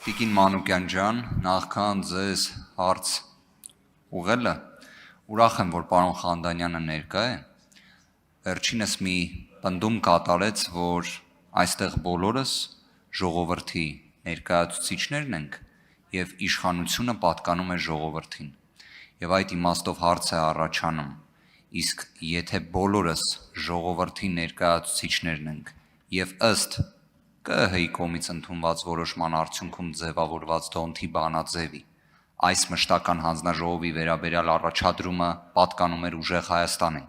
Տիկին Մանուկյան ջան, նախքան ձեզ հարց ուղղելը, ուրախ եմ, որ պարոն Խանդանյանը ներկա է, վերջինս մի պնդում կատարեց, որ այստեղ բոլորս ժողովրդի ներկայացուցիչներն ենք և իշխանությունը պատկանում է ժողովրդին, և այդ իմաստով հարց է առաջանում, իսկ եթե բոլորս ժողովրդի ներկայացուցիչներն ենք և ըստ ԿԸՀ-ի կողմից ընդունված որոշման արդյունքում ձևավորված Դոնթի բանաձևի այս մշտական հանձնաժողովի վերաբերյալ առաջադրումը պատկանում էր ուժեղ Հայաստանին,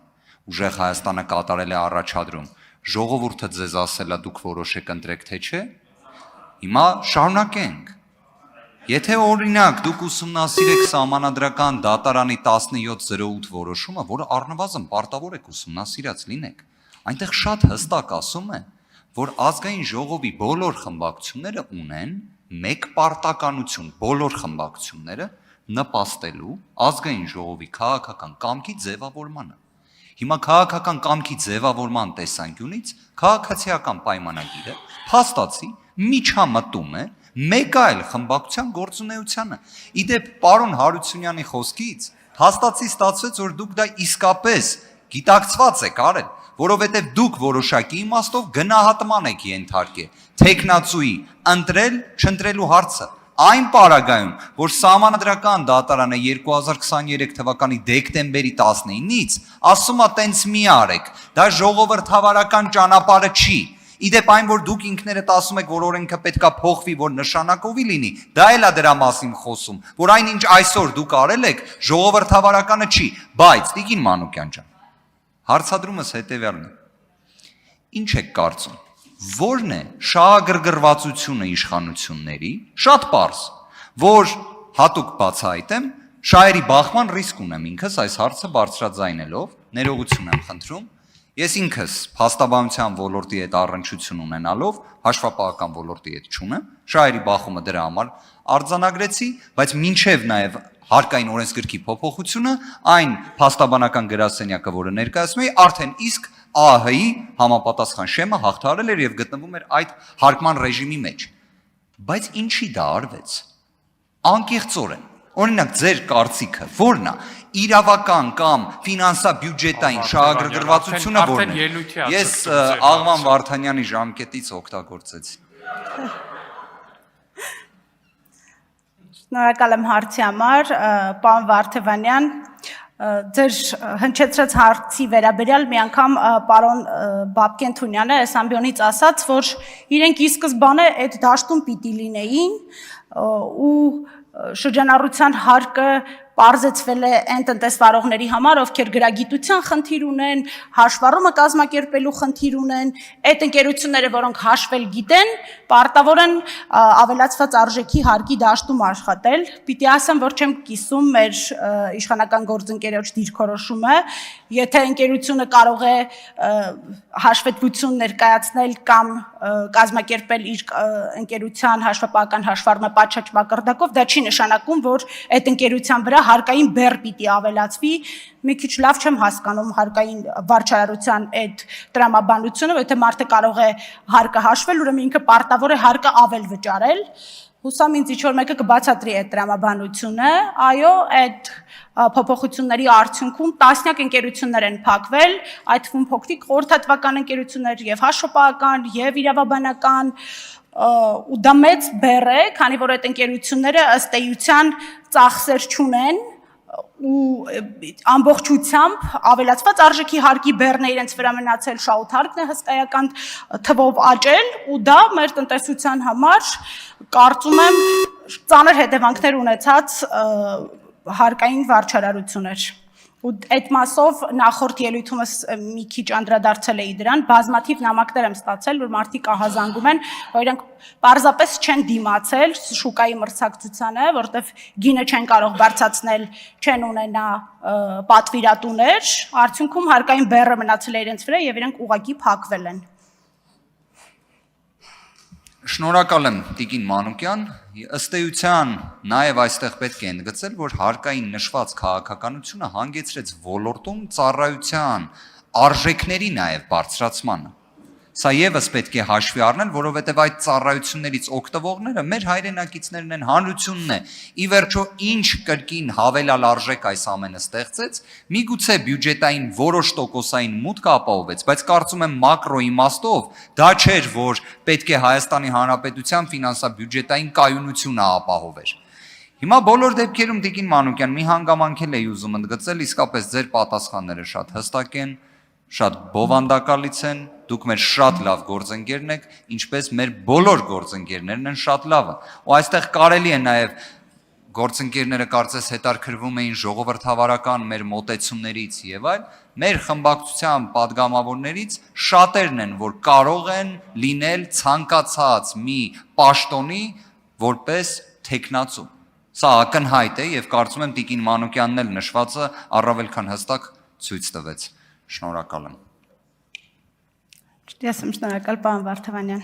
ուժեղ Հայաստանը կատարել է առաջադրում, ժողովուրդը ձեզ ասել է դուք որոշեք ընտրեք թե չէ, հիմա շարունակենք, եթե օրինակ դուք ուսումնասիրեք Սահմանադրական դատարանի 1708 որոշումը, որը առնվազն պարտավոր եք ուսումնասիրած լինեք, այնտեղ շատ հստակ ասում է, որ ազգային ժողովի բոլոր խմբակցությունները ունեն մեկ պարտականություն, բոլոր խմբակցությունները նպաստելու ազգային ժողովի քաղաքական կամքի ձևավորմանը։ Հիմա քաղաքական կամքի ձևավորման տեսանկյունից քաղաքացիական պայմանագիրը փաստացի միջամտում է մեկ այլ խմբակցության գործունեությանը։ Իդեպ պարոն Հարությունյանի խոսքից փաստացի ստացվեց, որ դուք դա իսկապես գիտակցված եք արել, որովհետև դուք որոշակի իմաստով գնահատման եք ենթարկել թեկնածուի ընտրել չընտրելու հարցը այն պարագայում, որ Սահմանադրական դատարանը 2023 թվականի դեկտեմբերի 19-ից ասում է տենց մի արեք, դա ժողովրդավարական ճանապարհը չի։ Իդեպ այն, որ դուք ինքներդ ասում եք, որ օրենքը պետքա փոխվի, որ նշանակովի լինի, դա էլ է դրա մասին խոսում, որ այնինչ այսօր դուք արել եք, ժողովրդավարականը չի, բայց տիկին Մանուկյան ջան, հարցադրումս հետևյալն է. ինչ եք կարծում, որն է շահագրգռվածությունը իշխանությունների, շատ պարզ, որ հատուկ բացահայտեմ, շահերի բախման ռիսկ ունեմ ինքս այս հարցը բարձրաձայնելով, ներողություն եմ խնդրում, ես ինքս փաստաբանության ոլորտի հետ առնչություն ունենալով, հաշվապահական ոլորտի հետ չունեմ, շահերի բախումը դրա համար արձանագրեցի, բայց մինչև նաև հարկային օրենսգրքի փոփոխությունը, այն փաստաբանական գրասենյակը, որը ներկայացնում է, արդեն իսկ ԱՀ-ի համապատասխան շեմը հաղթահարել էր եւ գտնվում էր այդ հարկման ռեժիմի մեջ։ Բայց ինչի դա արվեց։ Անկեղծորեն, օրինակ ձեր կարծիքը ո՞րն է։ Իրավական կամ ֆինանսա-բյուջետային շահագրգռվածությունը ո՞րն է։ Ես Աղվան Վարդանյանի ժամկետից օգտագործեցի։ Շնորհակալ եմ հարցի համար, պարոն Վարդևանյան, ձեր հնչեցրած հարցի վերաբերյալ մի անգամ պարոն Բաբկեն Թունյանը այս ամբիոնից ասաց, որ իրենք ի սկզբանե այդ դաշտում պիտի լինեին ու շրջանառության հարկը պարզեցվել է այն տնտեսվարողների համար, ովքեր գրագիտության խնդիր ունեն, հաշվառումը կազմակերպելու խնդիր ունեն, այդ ընկերությունները, որոնք հաշվել գիտեն, պարտավոր են ավելացված արժեքի հարկի դաշտում աշխատել։ Պիտի ասեմ, որ չեմ կիսում մեր իշխանական գործընկերոջ դիրքորոշումը, եթե ընկերությունը կարող է հաշվետվություն ներկայացնել կամ կազմակերպել իր ընկերության հաշվապահական հաշվառումը պատշաճ մակարդակով, դա չի նշանակում, որ այդ ընկերության վրա հարկային բեռ պիտի ավելացվի, մի քիչ լավ չեմ հասկանում հարկային վարչարարության այդ տրամաբանությունը, եթե մարդը կարող է հարկը հաշվել, ուրեմն ինքը պարտավոր է հարկը ավել վճարել, հուսամ ինձ ինչ-որ մեկը կբացատրի այդ տրամաբանությունը, այո, այդ փոփոխությունների արդյունքում տասնյակ ընկերություններ են փակվել, այդ թվում փոքրիկ խորհրդատվական ընկերություններ եւ հաշվապահական եւ իրավաբանական ու դա մեծ բեռ է, քանի որ այդ ընկերությունները ըստ էության ծախսեր չունեն ու ամբողջությամբ ավելացված արժեքի հարկի բեռն է իրենց վրա մնացել, շահութարկն է հսկայական թվով աճել ու դա մեր տնտեսության համար կարծում եմ ծանր հետևանքներ ունեցած հարկային վարչարարություն էր։ Ու այդ մասով նախորդ ելույթումս մի քիչ անդրադարձել էի դրան, բազմաթիվ նամակներ եմ ստացել, որ մարդիկ ահազանգում են, որ իրենք պարզապես չեն դիմացել շուկայի մրցակցությանը, որտեվ գինը չեն կարող բարձրացնել, չեն ունենա պատվիրատուներ, արդյունքում հարկային բեռը մնացել է իրենց վրա եւ իրենք ուղղակի փակվել են։ Շնորհակալ եմ տիկին Մանուկյան, ըստ էության նաև այստեղ պետք է ընդգծել, որ հարկային նշված քաղաքականությունը հանգեցրեց ոլորտում ծառայության արժեքների նաև բարձրացմանը։ Սա եւս պետք է հաշվի առնել, որովհետեւ այդ ծառայություններից օգտվողները մեր հայրենակիցներն են, հանրությունն է։ Ի վերջո, ինչ կրկին հավելալ արժեք այս ամենը ստեղծեց, միգուցե բյուջետային որոշ տոկոսային մուտք ապահովեց, բայց կարծում եմ մակրո իմաստով դա չէր, որ պետք է Հայաստանի Հանրապետության ֆինանսա-բյուջետային կայունությունը ապահովեր։ Հիմա բոլոր դեպքերում Տիկին Մանուկյան մի հանգամանք էլ էի ուզում ընդգծել, իսկապես ձեր պատասխանները շատ հստակ են, շատ բովանդակալից են, դուք մեր շատ լավ գործընկերն եք, ինչպես մեր բոլոր գործընկերներն են շատ լավը։ Ու այստեղ կարելի է նաև գործընկերները կարծես հետարքրվում էին ժողովրդավարական մեր մոտեցումներից եւ այլ, մեր խմբակցության падգամավորներից շատերն են, որ կարող են լինել ցանկացած մի պաշտոնի որպես թեկնածու։ Սա ակնհայտ է եւ կարծում եմ Տիկին Մանուկյանն էլ նշվածը առավել քան հստակ ցույց տվեց։ Շնորհակալ եմ։ Ես եմ շնորհակալ, պարոն Վարդանյան։